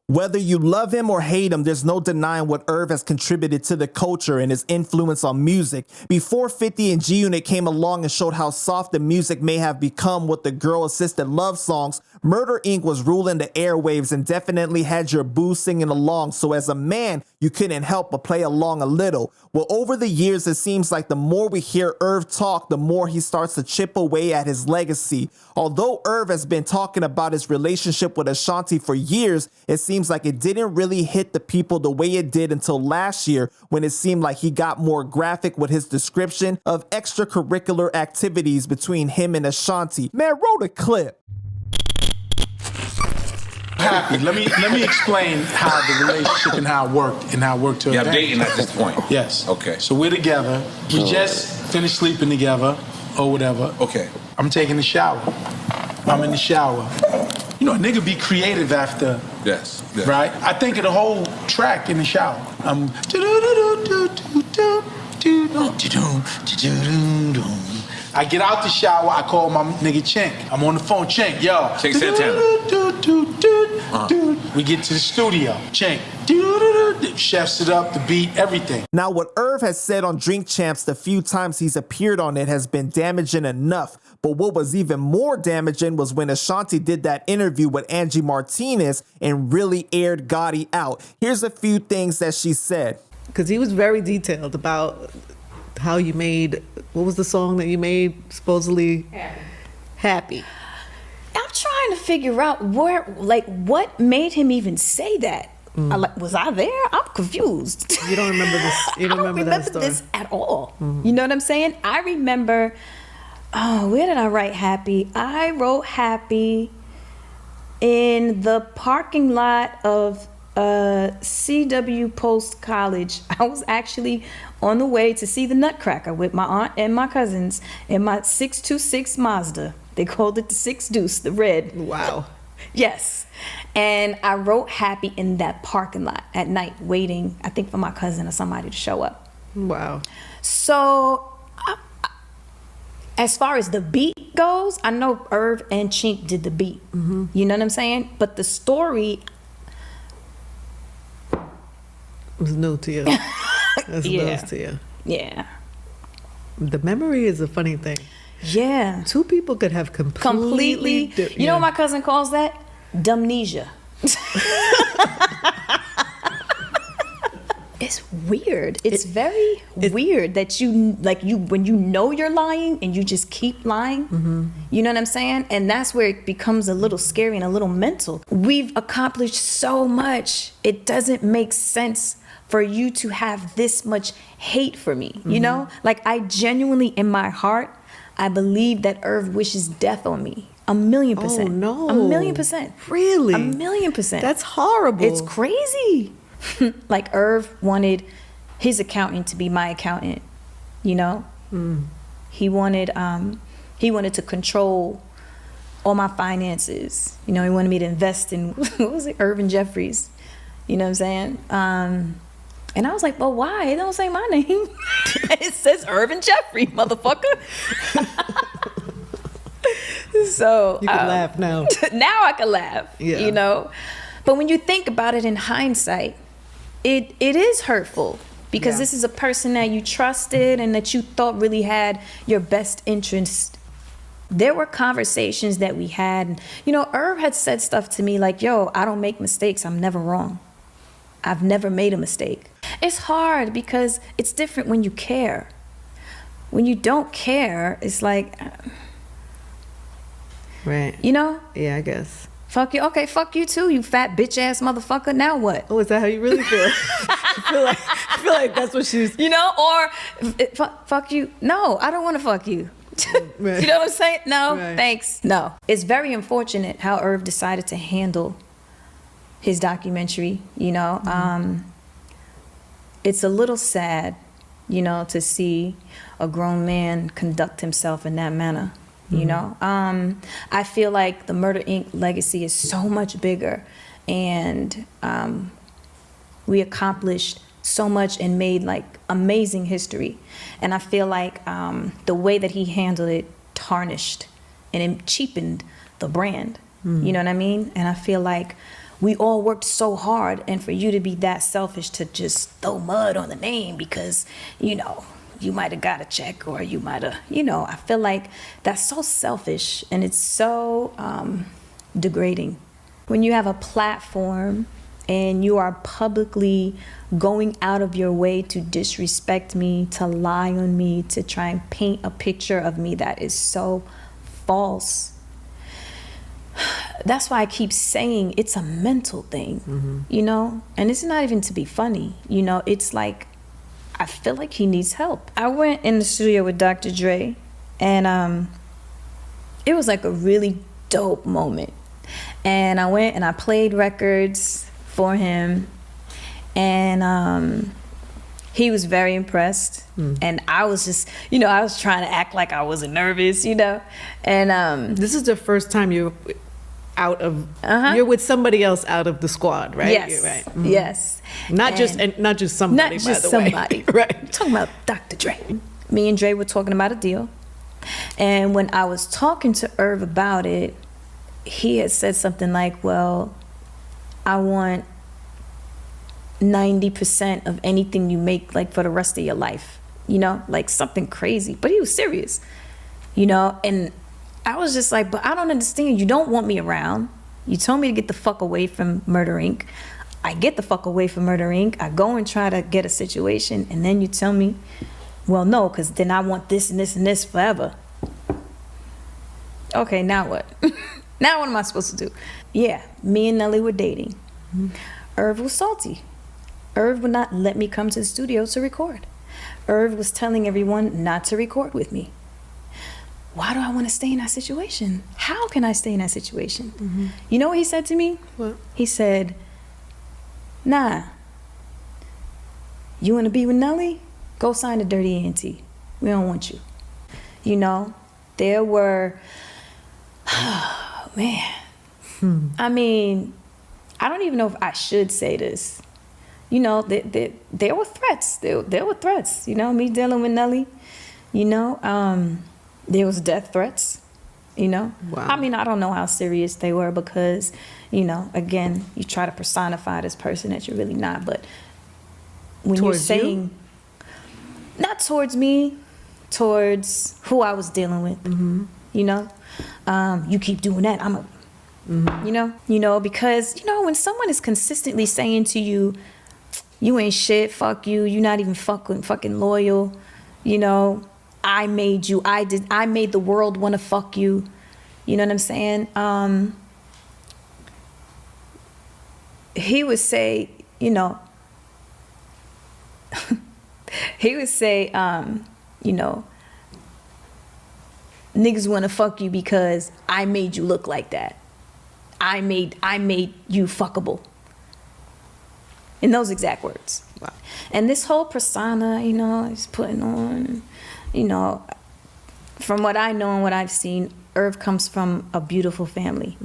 Whether you love him or hate him, there's no denying what Irv has contributed to the culture and his influence on music. Before 50 and G-Unit came along and showed how soft the music may have become with the girl-assisted love songs, Murder Inc. was ruling the airwaves and definitely had your boo singing along, so as a man, you couldn't help but play along a little. Well, over the years, it seems like the more we hear Irv talk, the more he starts to chip away at his legacy. Although Irv has been talking about his relationship with Ashanti for years, it seems like it didn't really hit the people the way it did until last year, when it seemed like he got more graphic with his description of extracurricular activities between him and Ashanti. Man, roll the clip. Happy. Let me explain how the relationship and how it worked to Yeah, I'm dating at this point. Yes. Okay. So we're together. We just finished sleeping together or whatever. Okay. I'm taking a shower. I'm in the shower. You know, a nigga be creative after. Yes. Right? I think of the whole track in the shower. I'm I get out the shower, I call my nigga Chink. I'm on the phone, Chink, yo. Chink Santana. We get to the studio, Chink. Chefs it up, the beat, everything. Now, what Irv has said on Drink Champs the few times he's appeared on it has been damaging enough. But what was even more damaging was when Ashanti did that interview with Angie Martinez and really aired Gotti out. Here's a few things that she said. Because he was very detailed about how you made, what was the song that you made supposedly? Happy. I'm trying to figure out what made him even say that. Was I there? I'm confused. You don't remember this? You don't remember that story? This at all. You know what I'm saying? I remember. Oh, where did I write Happy? I wrote Happy in the parking lot of CW Post College. I was actually on the way to see the Nutcracker with my aunt and my cousins in my 626 Mazda. They called it the 6 Deuce, the red. Wow. Yes. And I wrote Happy in that parking lot at night, waiting, I think, for my cousin or somebody to show up. Wow. So, as far as the beat goes, I know Irv and Chink did the beat. You know what I'm saying? But the story was new to you. That's news to you. Yeah. The memory is a funny thing. Yeah. Two people could have completely you know what my cousin calls that? Dumnesia. It's weird. It's very weird that when you know you're lying and you just keep lying. You know what I'm saying? And that's where it becomes a little scary and a little mental. We've accomplished so much. It doesn't make sense for you to have this much hate for me. You know? Like, I genuinely, in my heart, I believe that Irv wishes death on me. 1,000,000%. Oh, no. 1,000,000%. Really? 1,000,000%. That's horrible. It's crazy. Like, Irv wanted his accountant to be my accountant, you know? He wanted to control all my finances. You know, he wanted me to invest in, what was it, Irvin Jeffries. You know what I'm saying? And I was like, well, why? It don't say my name. It says Irvin Jeffrey, motherfucker. So you can laugh now. Now I can laugh, you know? But when you think about it in hindsight, it is hurtful, because this is a person that you trusted and that you thought really had your best interest. There were conversations that we had. You know, Irv had said stuff to me like, yo, I don't make mistakes. I'm never wrong. I've never made a mistake. It's hard because it's different when you care. When you don't care, it's like, right. You know? Yeah, I guess. Fuck you. Okay, fuck you too, you fat bitch ass motherfucker. Now what? Oh, is that how you really feel? I feel like that's what she's... You know, or fuck you. No, I don't want to fuck you. Right. You know what I'm saying? No, right. Thanks. No. It's very unfortunate how Irv decided to handle his documentary, you know. It's a little sad, you know, to see a grown man conduct himself in that manner, you know. I feel like the Murder Inc. legacy is so much bigger, and we accomplished so much and made like amazing history. And I feel like the way that he handled it tarnished and it cheapened the brand. You know what I mean? And I feel like we all worked so hard, and for you to be that selfish to just throw mud on the name because, you know, you might have got a check or you might have, you know, I feel like that's so selfish and it's so degrading. When you have a platform and you are publicly going out of your way to disrespect me, to lie on me, to try and paint a picture of me that is so false. That's why I keep saying it's a mental thing, you know? And it's not even to be funny, you know? It's like, I feel like he needs help. I went in the studio with Dr. Dre, and it was like a really dope moment. And I went and I played records for him, and he was very impressed. And I was just, you know, I was trying to act like I wasn't nervous, you know? And this is the first time you're out of, you're with somebody else out of the squad, right? Yes, You're right. yes. Not just somebody, not just by the way. somebody. Right. I'm talking about Dr. Dre. Me and Dre were talking about a deal. And when I was talking to Irv about it, he had said something like, well, I want 90% of anything you make, like, for the rest of your life, you know, like something crazy. But he was serious, you know, and I was just like, but I don't understand. You don't want me around. You told me to get the fuck away from Murder Inc. I get the fuck away from Murder Inc. I go and try to get a situation, and then you tell me, well, no, because then I want this and this and this forever. Okay, now what? Now what am I supposed to do? Yeah, me and Nelly were dating. Irv was salty. Irv would not let me come to the studio to record. Irv was telling everyone not to record with me. Why do I want to stay in that situation? How can I stay in that situation? You know what he said to me? What? He said, nah, you want to be with Nelly? Go sign a Dirty Auntie. We don't want you. You know, there were, oh, man. I mean, I don't even know if I should say this. You know, there were threats. There were threats, you know, me dealing with Nelly, you know. There was death threats, you know. Wow. I mean, I don't know how serious they were because, you know, again, you try to personify this person that you're really not. But when Towards you're saying, not towards me, towards who I was dealing with, you know. You keep doing that, I'm a, you know, because, you know, when someone is consistently saying to you, you ain't shit, fuck you, you're not even fucking loyal, you know, I made you, I made the world want to fuck you. You know what I'm saying? He would say, you know, he would say, you know, niggas want to fuck you because I made you look like that. I made you fuckable. In those exact words. Wow. And this whole persona, you know, he's putting on, you know, from what I know and what I've seen, Irv comes from a beautiful family.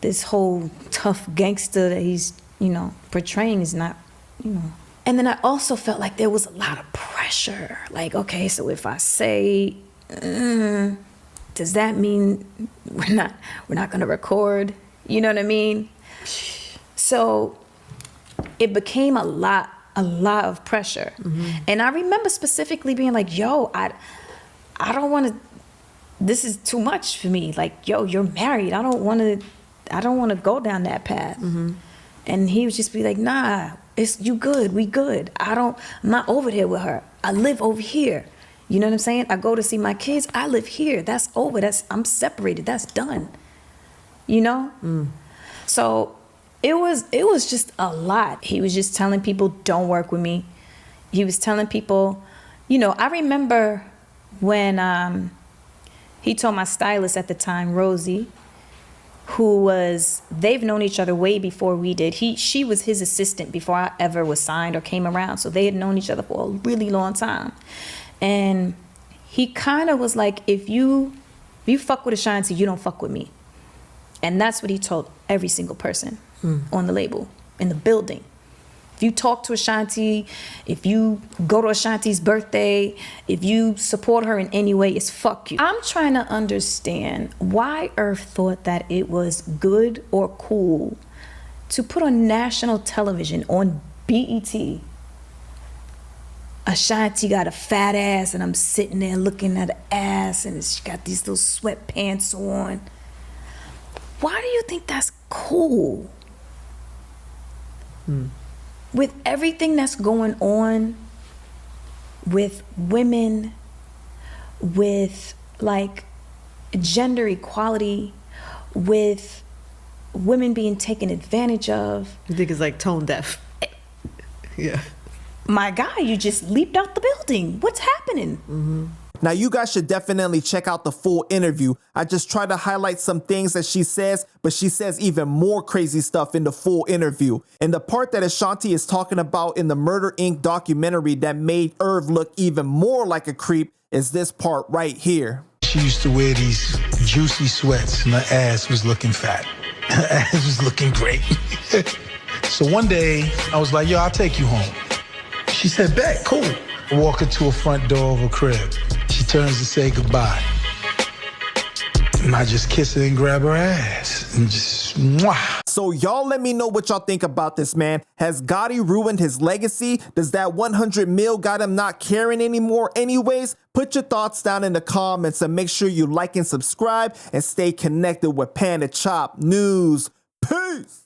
This whole tough gangster that he's, you know, portraying is not, you know. And then I also felt like there was a lot of pressure. Like, okay, so if I say, does that mean we're not gonna record? You know what I mean? So it became a lot of pressure. And I remember specifically being like, yo, I don't want to, this is too much for me. Like, yo, you're married. I don't want to go down that path. And he would just be like, nah, it's you good. We good. I'm not over there with her. I live over here. You know what I'm saying? I go to see my kids. I live here. That's over. I'm separated. That's done. You know? So it was just a lot. He was just telling people, don't work with me. He was telling people, you know, I remember when he told my stylist at the time, Rosie, they've known each other way before we did. She was his assistant before I ever was signed or came around. So they had known each other for a really long time. And he kind of was like, if you fuck with Ashanti, you don't fuck with me. And that's what he told every single person on the label, in the building. If you talk to Ashanti, if you go to Ashanti's birthday, if you support her in any way, it's fuck you. I'm trying to understand why Irv thought that it was good or cool to put on national television, on BET, Ashanti got a fat ass and I'm sitting there looking at her ass and she got these little sweatpants on. Why do you think that's cool? With everything that's going on with women, with like gender equality, with women being taken advantage of. You think it's like tone deaf? Yeah. My guy, you just leaped out the building. What's happening? Now, you guys should definitely check out the full interview. I just try to highlight some things that she says, but she says even more crazy stuff in the full interview. And the part that Ashanti is talking about in the Murder, Inc. documentary that made Irv look even more like a creep is this part right here. She used to wear these juicy sweats and her ass was looking fat. Her ass was looking great. So one day, I was like, yo, I'll take you home. She said, bet, cool. I walk her to a front door of her crib. She turns to say goodbye. And I just kiss her and grab her ass and just mwah. So y'all let me know what y'all think about this, man. Has Gotti ruined his legacy? Does that 100 mil got him not caring anymore anyways? Put your thoughts down in the comments and make sure you like and subscribe and stay connected with Panda Chop News. Peace!